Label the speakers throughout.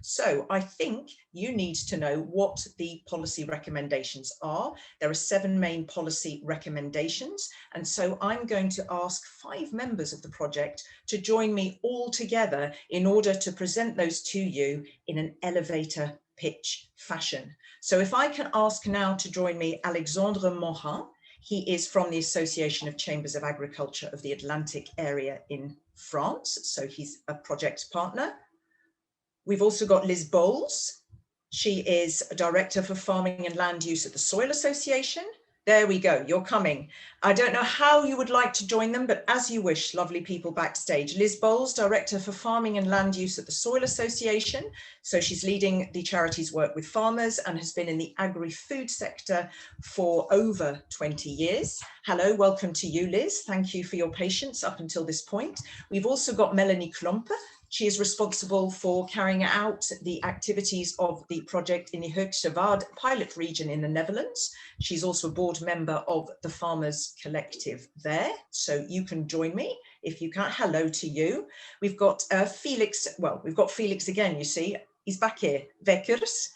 Speaker 1: So I think you need to know what the policy recommendations are. There are 7 main policy recommendations. And so I'm going to ask 5 members of the project to join me all together in order to present those to you in an elevator pitch fashion. So if I can ask now to join me Alexandre Morin. He is from the Association of Chambers of Agriculture of the Atlantic area in France. So he's a project partner. We've also got Liz Bowles. She is a Director for Farming and Land Use at the Soil Association. There we go, you're coming. I don't know how you would like to join them, but as you wish, lovely people backstage. Liz Bowles, Director for Farming and Land Use at the Soil Association. So she's leading the charity's work with farmers and has been in the agri-food sector for over 20 years. Hello, welcome to you, Liz. Thank you for your patience up until this point. We've also got Mellany Klompe. She is responsible for carrying out the activities of the project in the Hoeksche Waard pilot region in the Netherlands. She's also a board member of the Farmers Collective there. So you can join me if you can. Hello to you. We've got Felix, well, we've got Felix again, you see. He's back here, Waeckers.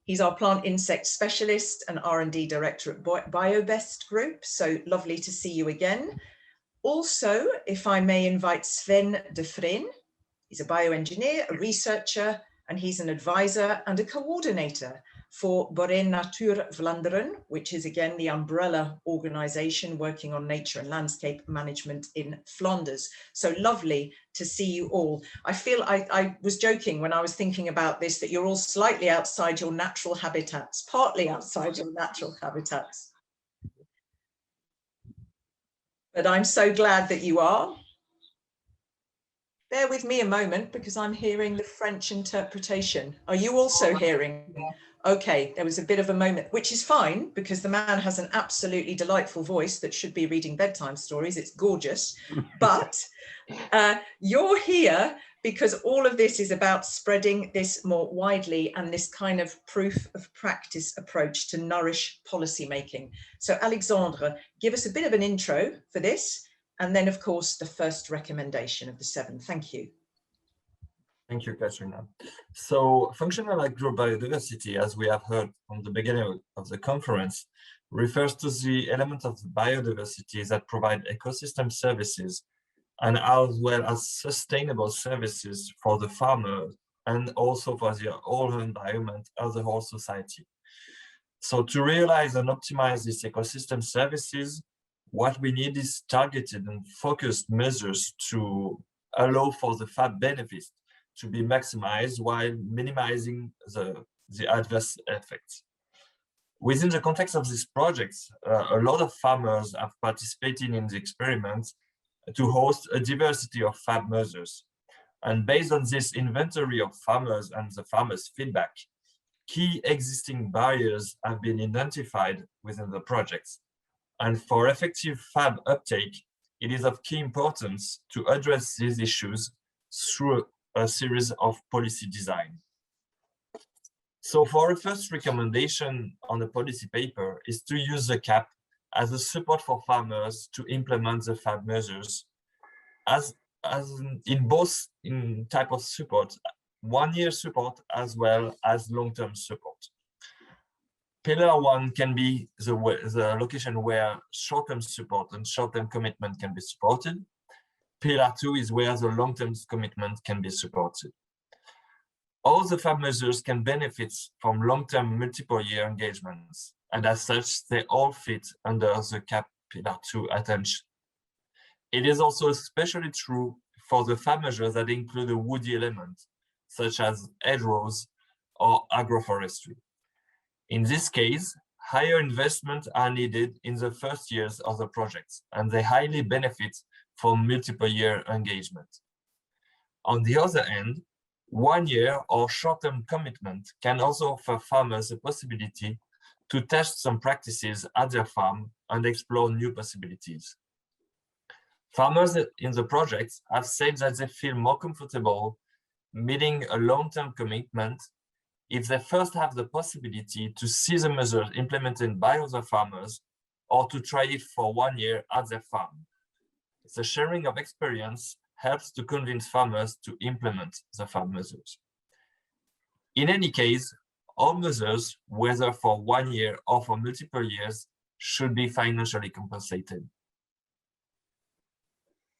Speaker 1: He's our plant insect specialist and R&D director at Biobest Group. So lovely to see you again. Also, if I may invite Sven Defrijn. He's a bioengineer, a researcher, and he's an advisor and a coordinator for Boerennatuur Vlaanderen, which is again the umbrella organization working on nature and landscape management in Flanders. So lovely to see you all. I feel I was joking when I was thinking about this, that you're all slightly outside your natural habitats, partly outside your natural habitats. But I'm so glad that you are. Bear with me a moment because I'm hearing the French interpretation. Are you also hearing? Yeah. Okay, there was a bit of a moment, which is fine because the man has an absolutely delightful voice that should be reading bedtime stories. It's gorgeous. But you're here because all of this is about spreading this more widely and this kind of proof of practice approach to nourish policymaking. So Alexandre, give us a bit of an intro for this. And then, of course, the first recommendation of the 7. Thank you.
Speaker 2: Thank you, Katrina. So functional agrobiodiversity, as we have heard from the beginning of the conference, refers to the element of biodiversity that provide ecosystem services and as well as sustainable services for the farmer and also for the whole environment as a whole society. So to realize and optimize these ecosystem services, what we need is targeted and focused measures to allow for the FAB benefits to be maximized while minimizing the adverse effects. Within the context of these projects, a lot of farmers have participated in the experiments to host a diversity of FAB measures. And based on this inventory of farmers and the farmers' feedback, key existing barriers have been identified within the projects. And for effective FAB uptake, it is of key importance to address these issues through a series of policy design. So for a first recommendation on the policy paper is to use the CAP as a support for farmers to implement the FAB measures as in both in type of support, 1-year support as well as long-term support. Pillar 1 can be the location where short-term support and short-term commitment can be supported. Pillar 2 is where the long-term commitment can be supported. All the FAB measures can benefit from long-term multiple-year engagements, and as such, they all fit under the CAP Pillar 2 attention. It is also especially true for the FAB measures that include a woody element, such as hedgerows or agroforestry. In this case, higher investments are needed in the first years of the projects, and they highly benefit from multiple-year engagement. On the other hand, 1 year or short-term commitment can also offer farmers the possibility to test some practices at their farm and explore new possibilities. Farmers in the projects have said that they feel more comfortable meeting a long-term commitment if they first have the possibility to see the measures implemented by other farmers or to try it for 1 year at their farm. The sharing of experience helps to convince farmers to implement the farm measures. In any case, all measures, whether for 1 year or for multiple years, should be financially compensated.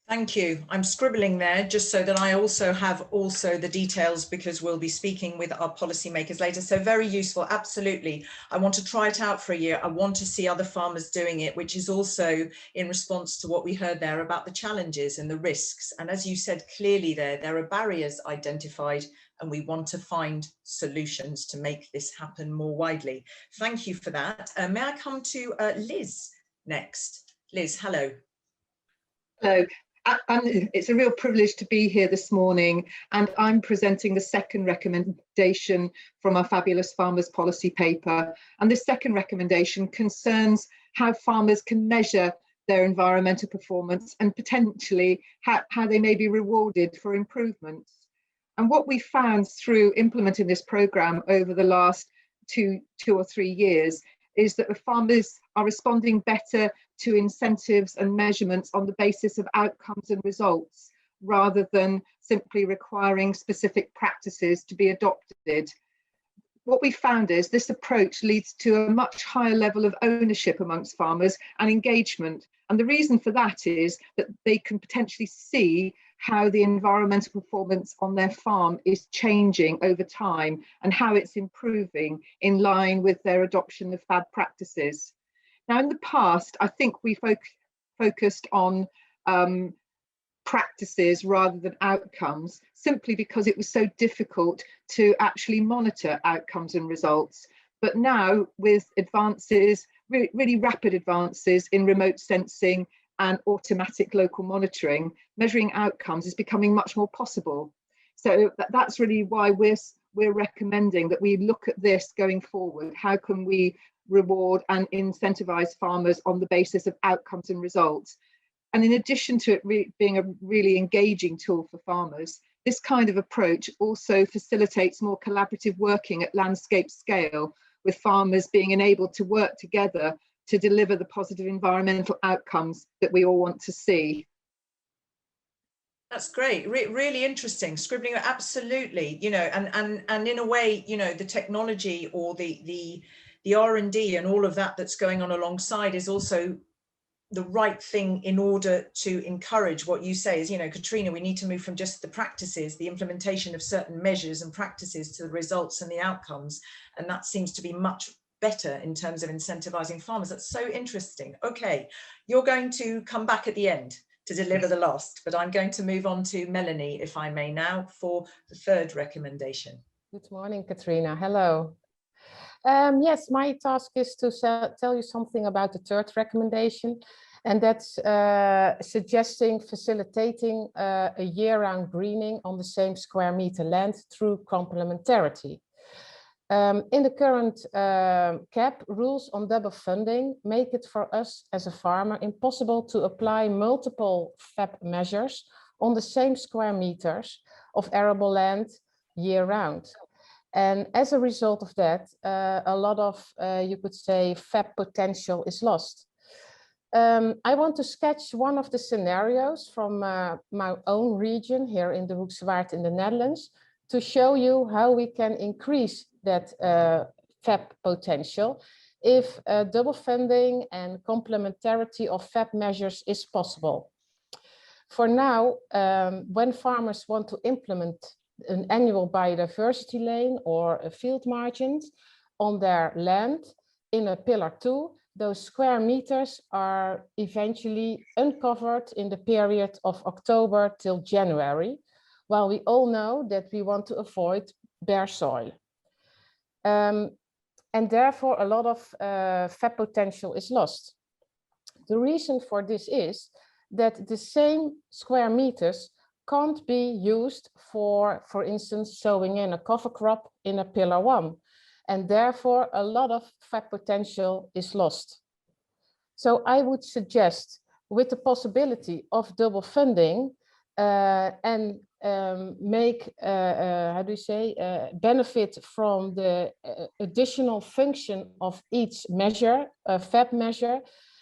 Speaker 1: Thank you. I'm scribbling there just so that I also have the details, because we'll be speaking with our policymakers later. So very useful, absolutely. I want to try it out for a year. I want to see other farmers doing it, which is also in response to what we heard there about the challenges and the risks. And as you said clearly there are barriers identified, and we want to find solutions to make this happen more widely. Thank you for that. May I come to Liz next? Liz, hello.
Speaker 3: Hello. And it's a real privilege to be here this morning, and I'm presenting the second recommendation from our fabulous farmers policy paper. And this second recommendation concerns how farmers can measure their environmental performance and potentially how they may be rewarded for improvements. And what we found through implementing this programme over the last two or 3 years is that the farmers are responding better to incentives and measurements on the basis of outcomes and results, rather than simply requiring specific practices to be adopted. What we found is this approach leads to a much higher level of ownership amongst farmers and engagement. And the reason for that is that they can potentially see how the environmental performance on their farm is changing over time and how it's improving in line with their adoption of FAB practices. Now, in the past, I think we focused on practices rather than outcomes, simply because it was so difficult to actually monitor outcomes and results. But now, with advances, really rapid advances in remote sensing and automatic local monitoring, measuring outcomes is becoming much more possible. So that's really why we're recommending that we look at this going forward. How can we reward and incentivize farmers on the basis of outcomes and results? And in addition to it being a really engaging tool for farmers, this kind of approach also facilitates more collaborative working at landscape scale, with farmers being enabled to work together to deliver the positive environmental outcomes that we all want to see.
Speaker 1: That's great. Really interesting. Scribbling, absolutely. You know, and in a way, you know, the technology or the R&D and all of that that's going on alongside is also the right thing in order to encourage what you say is, you know, Katrina, we need to move from just the practices, the implementation of certain measures and practices, to the results and the outcomes. And that seems to be much better in terms of incentivizing farmers. That's so interesting. Okay, you're going to come back at the end to deliver the last, but I'm going to move on to Mellany, if I may now, for the third recommendation.
Speaker 4: Good morning, Katrina. Hello. Yes, my task is to tell you something about the third recommendation, and that's facilitating a year-round greening on the same square meter land through complementarity. In the current CAP, rules on double funding make it for us as a farmer impossible to apply multiple FAB measures on the same square meters of arable land year-round. And as a result of that, a lot of, you could say, FAB potential is lost. I want to sketch one of the scenarios from my own region here in the Hoeksche Waard in the Netherlands to show you how we can increase that FAB potential if double funding and complementarity of FAB measures is possible. For now, when farmers want to implement an annual biodiversity lane or a field margins on their land in a pillar 2, those square meters are eventually uncovered in the period of October till January, while we all know that we want to avoid bare soil. And therefore a lot of FAB potential is lost. The reason for this is that the same square meters can't be used for instance, sowing in a cover crop in a pillar 1. And therefore a lot of FAB potential is lost. So I would suggest, with the possibility of double funding, and make, how do you say, benefit from the additional function of each measure, FAB measure,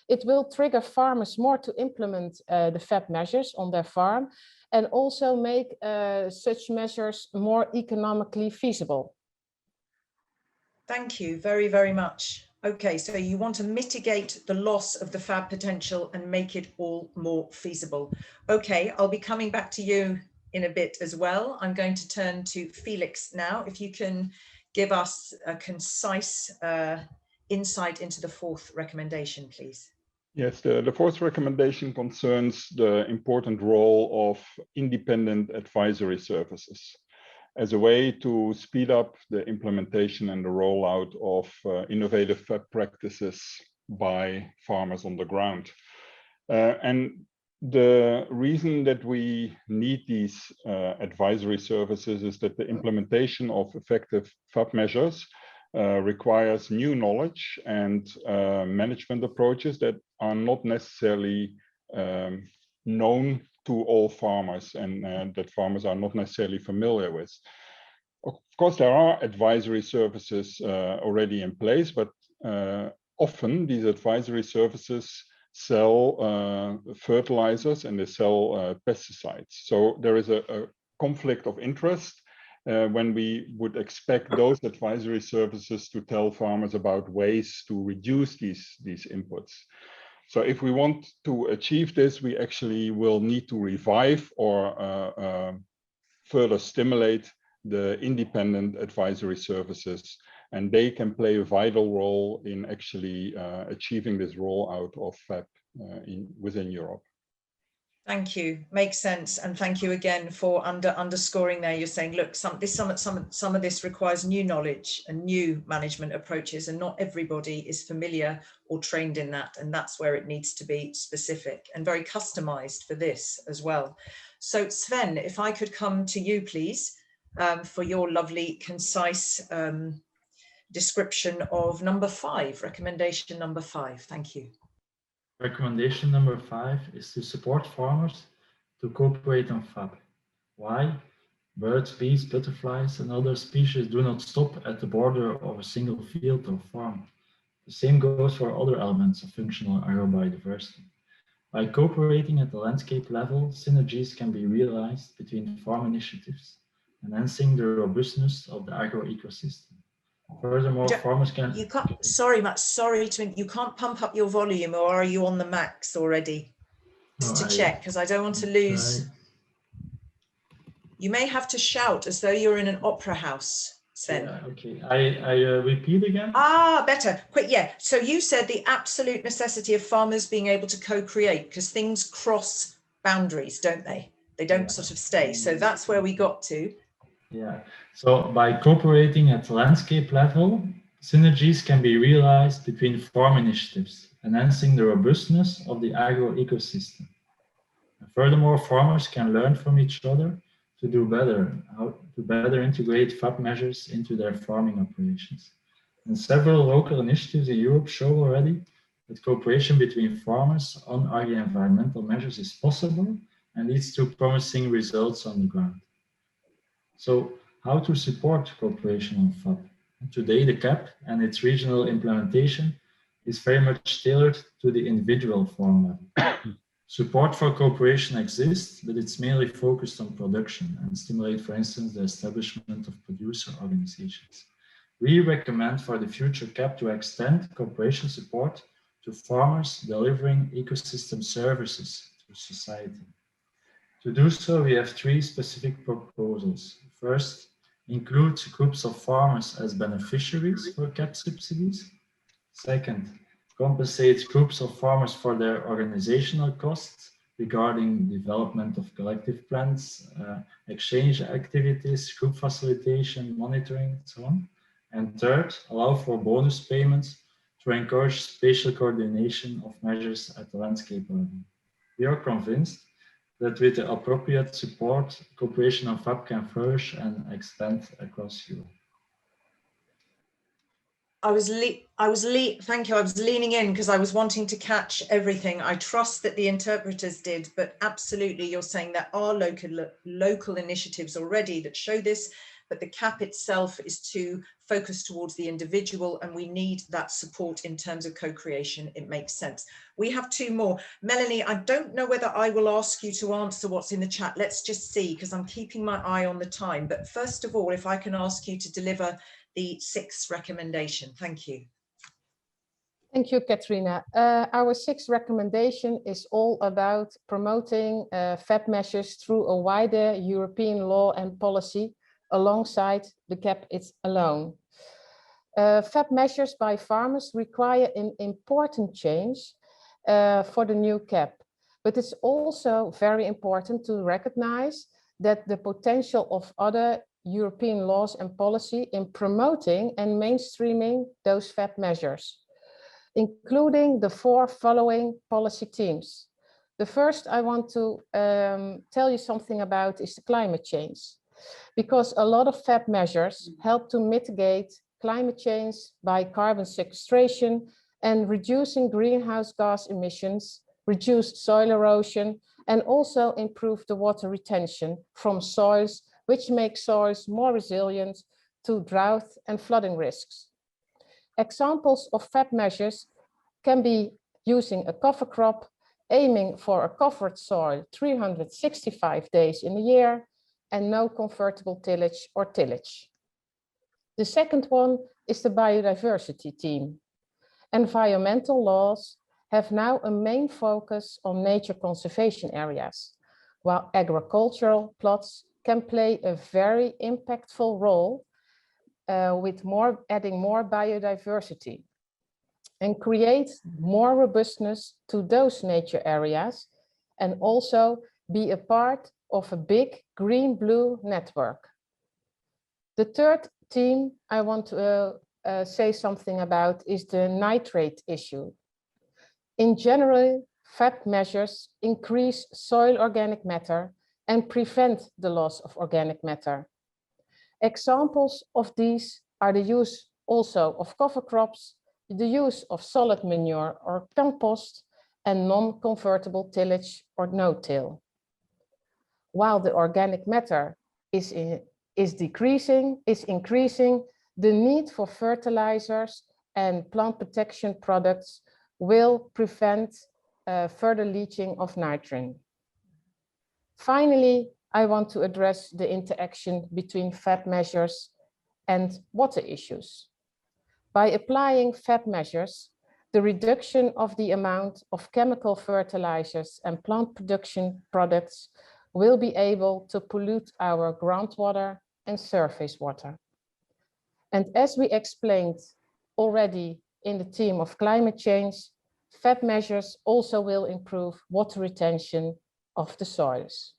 Speaker 4: it will trigger farmers more to implement the FAB measures on their farm, and also make such measures more economically feasible.
Speaker 1: Thank you very, very much. Okay, so you want to mitigate the loss of the FAB potential and make it all more feasible. Okay, I'll be coming back to you in a bit as well. I'm going to turn to Felix now. If you can give us a concise insight into the fourth recommendation, please.
Speaker 5: Yes, the fourth recommendation concerns the important role of independent advisory services as a way to speed up the implementation and the rollout of innovative practices by farmers on the ground. And the reason that we need these advisory services is that the implementation of effective FAB measures requires new knowledge and management approaches that are not necessarily known to all farmers, and that farmers are not necessarily familiar with. Of course, there are advisory services already in place, but often these advisory services sell fertilizers and they sell pesticides. So there is a conflict of interest when we would expect those advisory services to tell farmers about ways to reduce these inputs. So if we want to achieve this, we actually will need to revive or further stimulate the independent advisory services, and they can play a vital role in actually achieving this rollout of FAB within Europe.
Speaker 1: Thank you. Makes sense. And thank you again for underscoring there. You're saying, look, some of this requires new knowledge and new management approaches, and not everybody is familiar or trained in that. And that's where it needs to be specific and very customized for this as well. So Sven, if I could come to you, please, for your lovely, concise description of number 5, recommendation number 5. Thank you.
Speaker 6: Recommendation number 5 is to support farmers to cooperate on FAB. Why? Birds, bees, butterflies, and other species do not stop at the border of a single field or farm. The same goes for other elements of functional agrobiodiversity. By cooperating at the landscape level, synergies can be realized between farm initiatives, enhancing the robustness of the agro-ecosystem. Furthermore, farmers can...
Speaker 1: You can't, sorry, you can't pump up your volume, or are you on the max already? Just to check, because I don't want to lose... You may have to shout as though you're in an opera house, Sven.
Speaker 6: Yeah, okay, I repeat again.
Speaker 1: Ah, better, quick, yeah. So you said the absolute necessity of farmers being able to co-create, because things cross boundaries, don't they? They don't sort of stay. So that's where we got to.
Speaker 6: Yeah, so by cooperating at the landscape level, synergies can be realized between farm initiatives, enhancing the robustness of the agro-ecosystem. And furthermore, farmers can learn from each other to do better, how to better integrate FAB measures into their farming operations. And several local initiatives in Europe show already that cooperation between farmers on agri-environmental measures is possible and leads to promising results on the ground. So how to support cooperation on FAB? Today, the CAP and its regional implementation is very much tailored to the individual farm level. Support for cooperation exists, but it's mainly focused on production and stimulate, for instance, the establishment of producer organizations. We recommend for the future CAP to extend cooperation support to farmers delivering ecosystem services to society. To do so, we have 3 specific proposals. First, include groups of farmers as beneficiaries for CAP subsidies. Second, compensate groups of farmers for their organizational costs regarding development of collective plans, exchange activities, group facilitation, monitoring, and so on. And third, allow for bonus payments to encourage spatial coordination of measures at the landscape level. We are convinced that with the appropriate support, cooperation on FAB can flourish and expand across Europe.
Speaker 1: Thank you. I was leaning in because I was wanting to catch everything. I trust that the interpreters did, but absolutely, you're saying there are local initiatives already that show this, but the CAP itself is to focus towards the individual, and we need that support in terms of co-creation. It makes sense. We have two more. Mellany, I don't know whether I will ask you to answer what's in the chat. Let's just see, because I'm keeping my eye on the time. But first of all, if I can ask you to deliver the 6th recommendation. Thank you.
Speaker 4: Thank you, Katrina. Our 6th recommendation is all about promoting FAP measures through a wider European law and policy alongside the CAP it's alone. FAP measures by farmers require an important change for the new CAP, but it's also very important to recognize that the potential of other European laws and policy in promoting and mainstreaming those FAP measures, including the 4 following policy themes. The first I want to tell you something about is the climate change, because a lot of FAP measures help to mitigate climate change by carbon sequestration and reducing greenhouse gas emissions, reduce soil erosion, and also improve the water retention from soils, which makes soils more resilient to drought and flooding risks. Examples of FAP measures can be using a cover crop, aiming for a covered soil 365 days in a year, and no convertible tillage or tillage. The second one is the biodiversity theme. Environmental laws have now a main focus on nature conservation areas, while agricultural plots can play a very impactful role with adding more biodiversity and create more robustness to those nature areas, and also be a part of a big green-blue network. The third theme I want to say something about is the nitrate issue. In general, FAP measures increase soil organic matter and prevent the loss of organic matter. Examples of these are the use also of cover crops, the use of solid manure or compost, and non-convertible tillage or no-till. While the organic matter is increasing, the need for fertilizers and plant protection products will prevent further leaching of nitrogen. Finally, I want to address the interaction between FAP measures and water issues. By applying FAP measures, the reduction of the amount of chemical fertilizers and plant production products will be able to pollute our groundwater and surface water. And as we explained already in the theme of climate change, FAP measures also will improve water retention of the soils.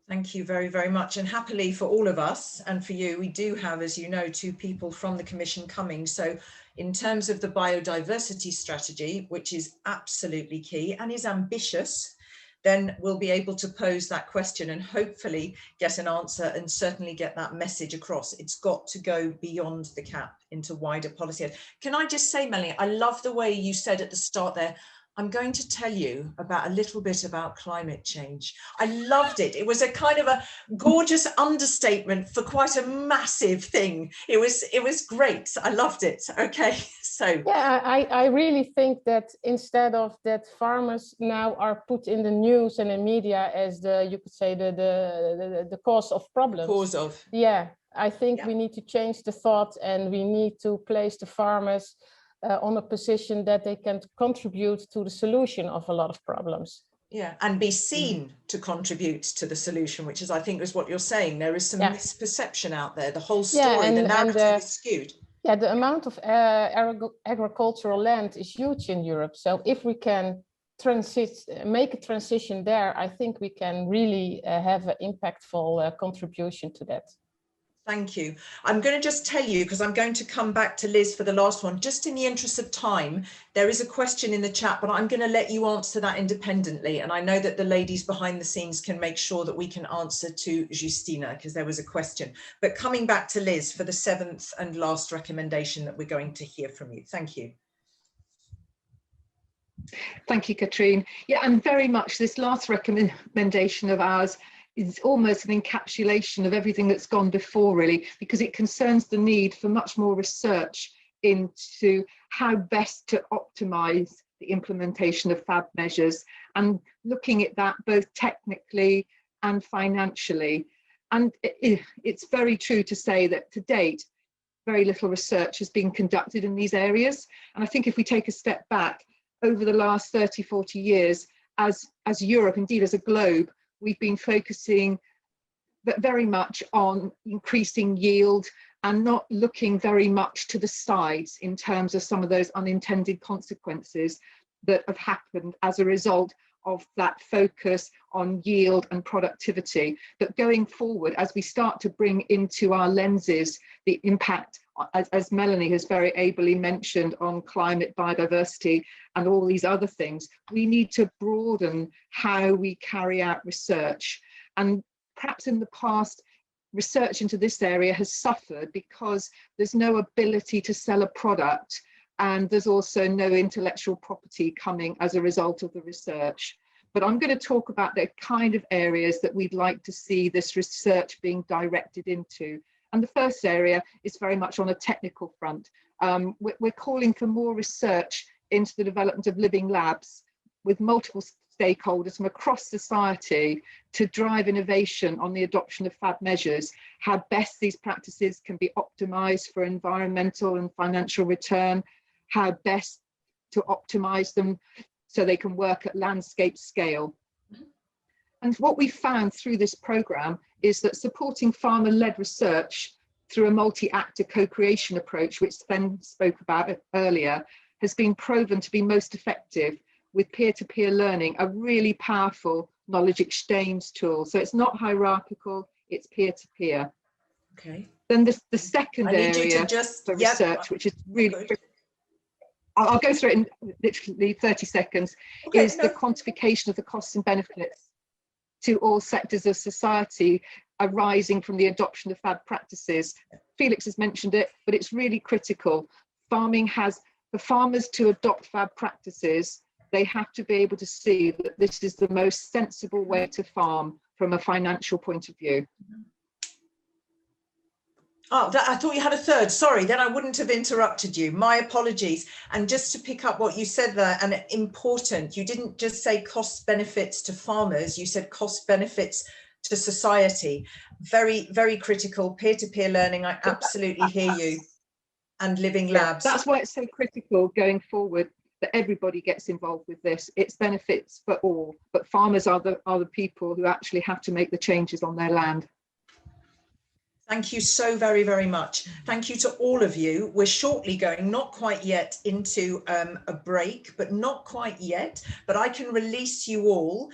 Speaker 1: Thank you very, very much. And happily for all of us and for you, we do have, as you know, 2 people from the Commission coming. So in terms of the biodiversity strategy, which is absolutely key and is ambitious, then we'll be able to pose that question and hopefully get an answer and certainly get that message across. It's got to go beyond the CAP into wider policy. Can I just say, Mellany, I love the way you said at the start there, I'm going to tell you about a little bit about climate change. I loved it. It was a kind of a gorgeous understatement for quite a massive thing. It was great. I loved it. Okay, so.
Speaker 4: Yeah, I really think that instead of that, farmers now are put in the news and in media as you could say the cause of problems.
Speaker 1: Cause of.
Speaker 4: Yeah, I think we need to change the thought, and we need to place the farmers on a position that they can contribute to the solution of a lot of problems.
Speaker 1: Yeah, and be seen to contribute to the solution, which is, I think, is what you're saying. There is some misperception out there. The whole story, the narrative is skewed.
Speaker 4: Yeah, the amount of agricultural land is huge in Europe. So if we can make a transition there, I think we can really have an impactful contribution to that.
Speaker 1: Thank you. I'm going to just tell you, because I'm going to come back to Liz for the last one, just in the interest of time, there is a question in the chat, but I'm going to let you answer that independently. And I know that the ladies behind the scenes can make sure that we can answer to Justina, because there was a question. But coming back to Liz for the 7th and last recommendation that we're going to hear from you. Thank you.
Speaker 3: Thank you, Katrine. Yeah, and very much this last recommendation of ours is almost an encapsulation of everything that's gone before, really, because it concerns the need for much more research into how best to optimize the implementation of FAB measures and looking at that both technically and financially. And it's very true to say that to date, very little research has been conducted in these areas. And I think if we take a step back, over the last 30, 40 years, as Europe, indeed as a globe, we've been focusing very much on increasing yield and not looking very much to the sides in terms of some of those unintended consequences that have happened as a result of that focus on yield and productivity. But going forward, as we start to bring into our lenses the impact, as Mellany has very ably mentioned, on climate, biodiversity and all these other things, we need to broaden how we carry out research. And perhaps in the past, research into this area has suffered because there's no ability to sell a product, and there's also no intellectual property coming as a result of the research. But I'm going to talk about the kind of areas that we'd like to see this research being directed into. And the first area is very much on a technical front. We're calling for more research into the development of living labs with multiple stakeholders from across society to drive innovation on the adoption of FAB measures, how best these practices can be optimized for environmental and financial return, how best to optimize them so they can work at landscape scale. And what we found through this program is that supporting farmer-led research through a multi-actor co-creation approach, which Sven spoke about earlier, has been proven to be most effective, with peer-to-peer learning, a really powerful knowledge exchange tool. So it's not hierarchical, it's peer-to-peer.
Speaker 1: Okay.
Speaker 3: Then the second area for
Speaker 1: yep,
Speaker 3: research, which is really, I'll go through it in literally 30 seconds,
Speaker 1: okay,
Speaker 3: is the quantification of the costs and benefits to all sectors of society arising from the adoption of FAB practices. Felix has mentioned it, but it's really critical. Farming has, for farmers to adopt FAB practices, they have to be able to see that this is the most sensible way to farm from a financial point of view.
Speaker 1: Oh, I thought you had a third. Sorry, then I wouldn't have interrupted you. My apologies. And just to pick up what you said there, and important, you didn't just say cost benefits to farmers, you said cost benefits to society. Very, very critical. Peer-to-peer learning, I absolutely hear you. And living labs.
Speaker 3: That's why it's so critical going forward that everybody gets involved with this. It's benefits for all, but farmers are the people who actually have to make the changes on their land.
Speaker 1: Thank you so very, very much. Thank you to all of you. We're shortly going, not quite yet, into a break, but not quite yet, but I can release you all.